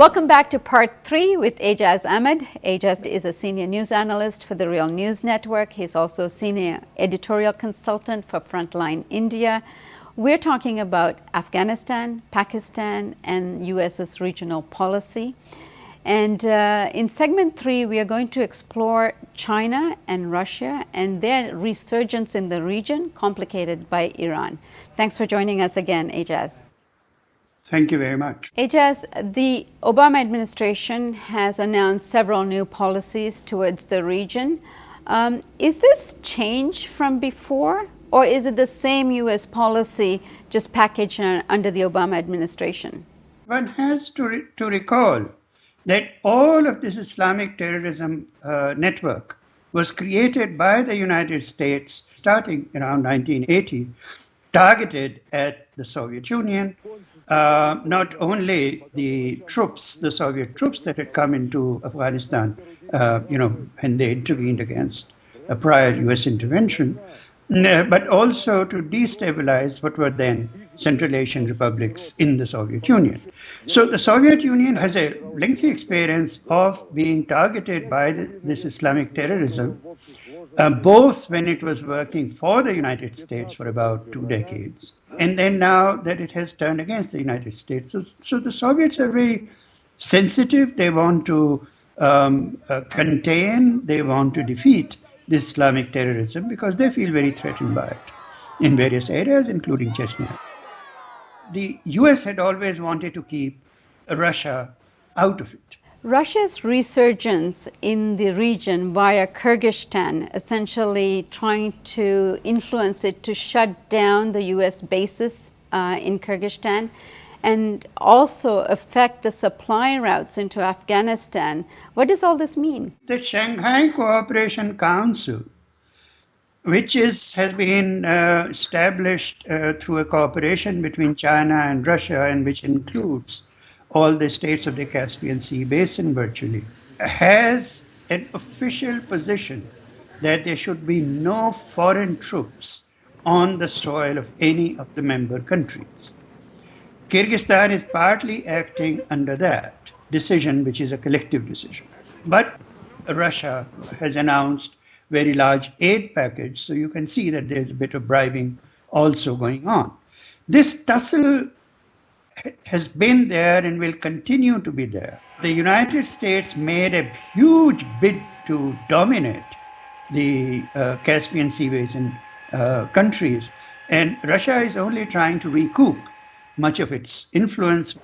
Welcome back to part 3 with Ajaz Ahmad. Ajaz is a senior news analyst for the Real News Network. He's also senior editorial consultant for Frontline India. We're talking about Afghanistan, Pakistan, and US's regional policy. And in segment 3, we are going to explore China and Russia and their resurgence in the region, complicated by Iran. Thanks for joining us again, Ajaz. Thank you very much. Ajaz, the Obama administration has announced several new policies towards the region. Is this change from before, or is it the same U.S. policy just packaged under the Obama administration? One has to recall that all of this Islamic terrorism network was created by the United States starting around 1980, targeted at the Soviet Union, not only the troops, the Soviet troops that had come into Afghanistan, when they intervened against a prior US intervention, but also to destabilize what were then Central Asian republics in the Soviet Union. So the Soviet Union has a lengthy experience of being targeted by this Islamic terrorism, both when it was working for the United States for about 2 decades, and then now that it has turned against the United States. So the Soviets are very sensitive. They want to contain, they want to defeat this Islamic terrorism because they feel very threatened by it in various areas, including Chechnya. The US had always wanted to keep Russia out of it. Russia's resurgence in the region via Kyrgyzstan, essentially trying to influence it to shut down the US bases in Kyrgyzstan, and also affect the supply routes into Afghanistan. What does all this mean? The Shanghai Cooperation Council, which has been established through a cooperation between China and Russia, and which includes all the states of the Caspian Sea basin virtually, has an official position that there should be no foreign troops on the soil of any of the member countries. Kyrgyzstan is partly acting under that decision, which is a collective decision. But Russia has announced very large aid package, so you can see that there's a bit of bribing also going on. This tussle has been there and will continue to be there. The United States made a huge bid to dominate the Caspian Sea basin countries, and Russia is only trying to recoup much of its influence.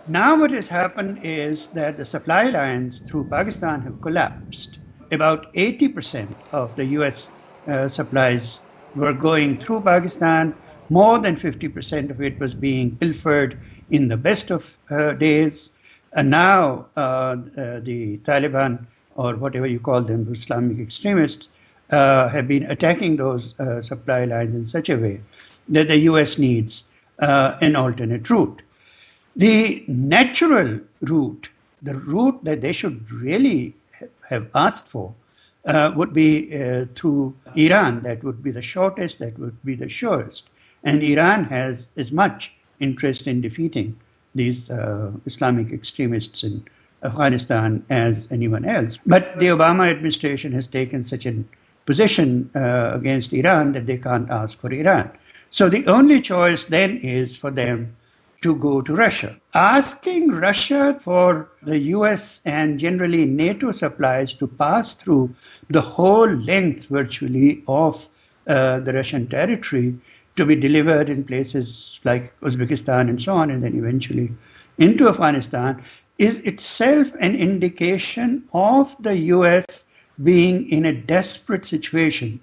Now what has happened is that the supply lines through Pakistan have collapsed. About 80% of the US supplies were going through Pakistan. More than 50% of it was being pilfered in the best of days. And now the Taliban, or whatever you call them, Islamic extremists, have been attacking those supply lines in such a way that the US needs an alternate route. The natural route, the route that they should really have asked for, would be through Iran. That would be the shortest, that would be the surest. And Iran has as much interest in defeating these Islamic extremists in Afghanistan as anyone else. But the Obama administration has taken such a position against Iran that they can't ask for Iran. So the only choice then is for them to go to Russia. Asking Russia for the US and generally NATO supplies to pass through the whole length virtually of the Russian territory to be delivered in places like Uzbekistan and so on, and then eventually into Afghanistan, is itself an indication of the US being in a desperate situation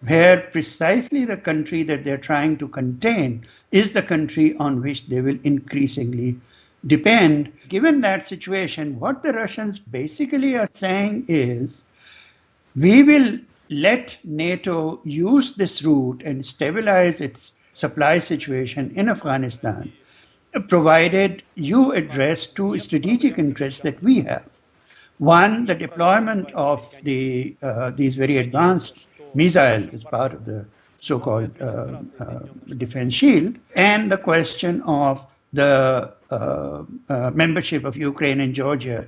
where precisely the country that they're trying to contain is the country on which they will increasingly depend. Given that situation, what the Russians basically are saying is, we will let NATO use this route and stabilize its supply situation in Afghanistan, provided you address two strategic interests that we have. One, the deployment of these very advanced missiles as part of the so-called defense shield, and the question of the membership of Ukraine and Georgia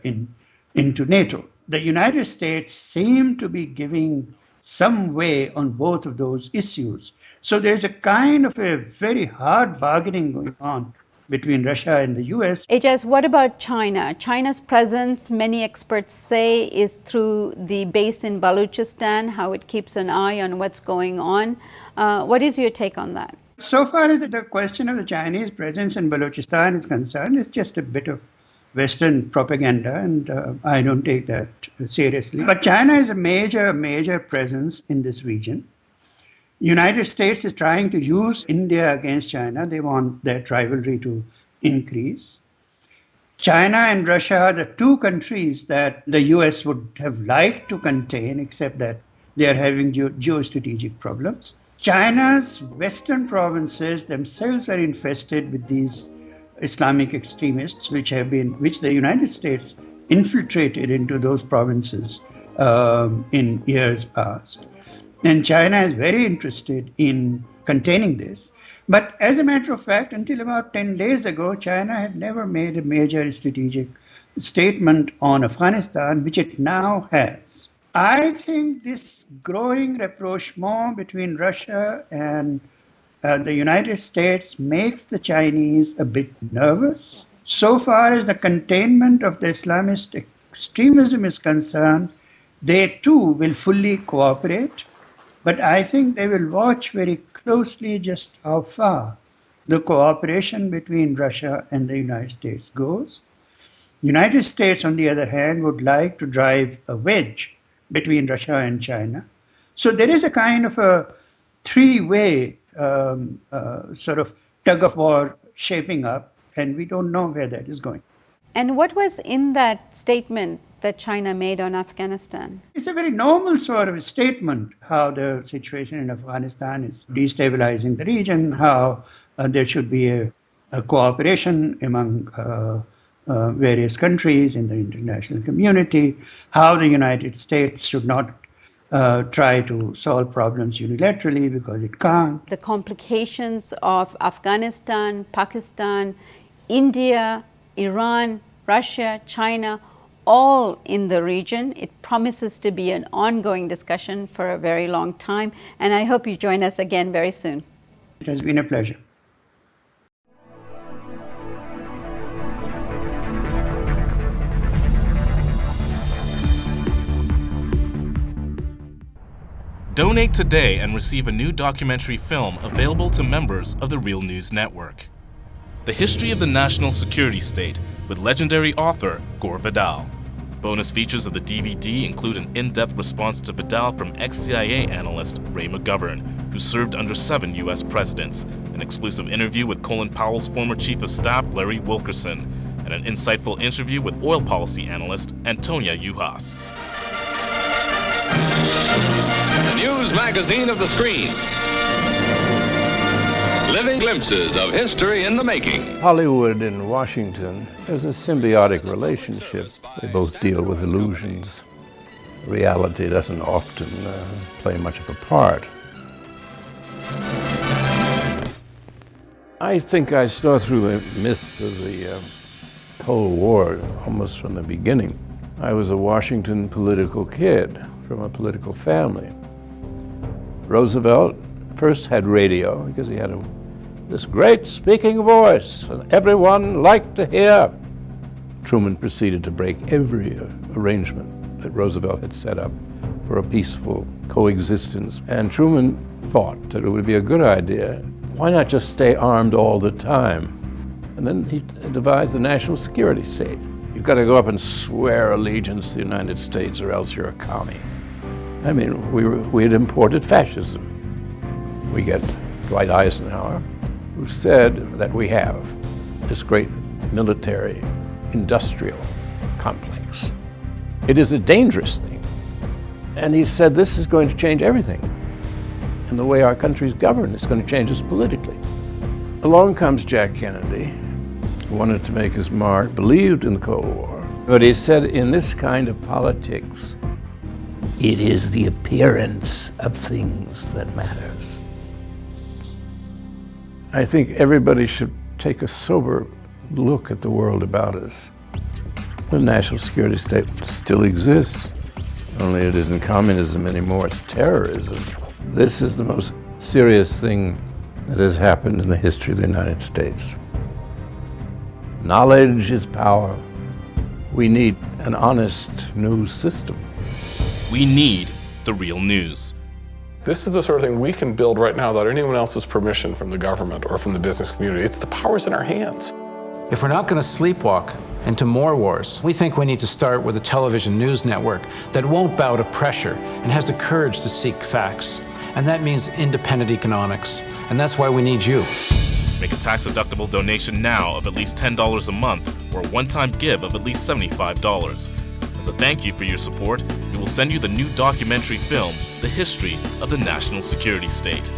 into NATO. The United States seem to be giving some way on both of those issues. So there's a kind of a very hard bargaining going on between Russia and the US. Ajaz, what about China? China's presence, many experts say, is through the base in Balochistan, how it keeps an eye on what's going on. What is your take on that? So far as the question of the Chinese presence in Balochistan is concerned, it's just a bit of Western propaganda, and I don't take that seriously. But China is a major presence in this region. United States is trying to use India against China. They want that rivalry to increase. China and Russia are the two countries that the US would have liked to contain, except that they are having geostrategic problems. China's western provinces themselves are infested with these Islamic extremists, which the United States infiltrated into those provinces in years past. And China is very interested in containing this. But as a matter of fact, until about 10 days ago, China had never made a major strategic statement on Afghanistan, which it now has. I think this growing rapprochement between Russia and the United States makes the Chinese a bit nervous. So far as the containment of the Islamist extremism is concerned, they too will fully cooperate. But I think they will watch very closely just how far the cooperation between Russia and the United States goes. The United States, on the other hand, would like to drive a wedge between Russia and China. So there is a kind of a three-way sort of tug of war shaping up, and we don't know where that is going. And what was in that statement that China made on Afghanistan? It's a very normal sort of statement, how the situation in Afghanistan is destabilizing the region, how there should be a cooperation among various countries in the international community, how the United States should not try to solve problems unilaterally because it can't. The complications of Afghanistan, Pakistan, India, Iran, Russia, China, all in the region. It promises to be an ongoing discussion for a very long time, and I hope you join us again very soon. It has been a pleasure. Donate today and receive a new documentary film available to members of the Real News Network. The History of the National Security State with legendary author Gore Vidal. Bonus features of the DVD include an in-depth response to Vidal from ex-CIA analyst Ray McGovern, who served under 7 U.S. presidents, an exclusive interview with Colin Powell's former Chief of Staff Larry Wilkerson, and an insightful interview with oil policy analyst Antonia Juhas. The news magazine of the screen. Living glimpses of history in the making. Hollywood and Washington is a symbiotic relationship. They both deal with illusions. Reality doesn't often play much of a part. I think I saw through the myth of the Cold War almost from the beginning. I was a Washington political kid from a political family. Roosevelt first had radio because he had this great speaking voice and everyone liked to hear. Truman proceeded to break every arrangement that Roosevelt had set up for a peaceful coexistence. And Truman thought that it would be a good idea, why not just stay armed all the time? And then he devised the national security state. You've got to go up and swear allegiance to the United States or else you're a commie. I mean, we had imported fascism. We get Dwight Eisenhower, who said that we have this great military industrial complex. It is a dangerous thing. And he said this is going to change everything. And the way our country's governed is going to change us politically. Along comes Jack Kennedy, who wanted to make his mark, believed in the Cold War. But he said in this kind of politics, it is the appearance of things that matters. I think everybody should take a sober look at the world about us. The national security state still exists, only it isn't communism anymore, it's terrorism. This is the most serious thing that has happened in the history of the United States. Knowledge is power. We need an honest news system. We need the real news. This is the sort of thing we can build right now without anyone else's permission from the government or from the business community. It's the power's in our hands. If we're not going to sleepwalk into more wars, we think we need to start with a television news network that won't bow to pressure and has the courage to seek facts. And that means independent economics. And that's why we need you. Make a tax-deductible donation now of at least $10 a month or a one-time give of at least $75. As a thank you for your support, we will send you the new documentary film, The History of the National Security State.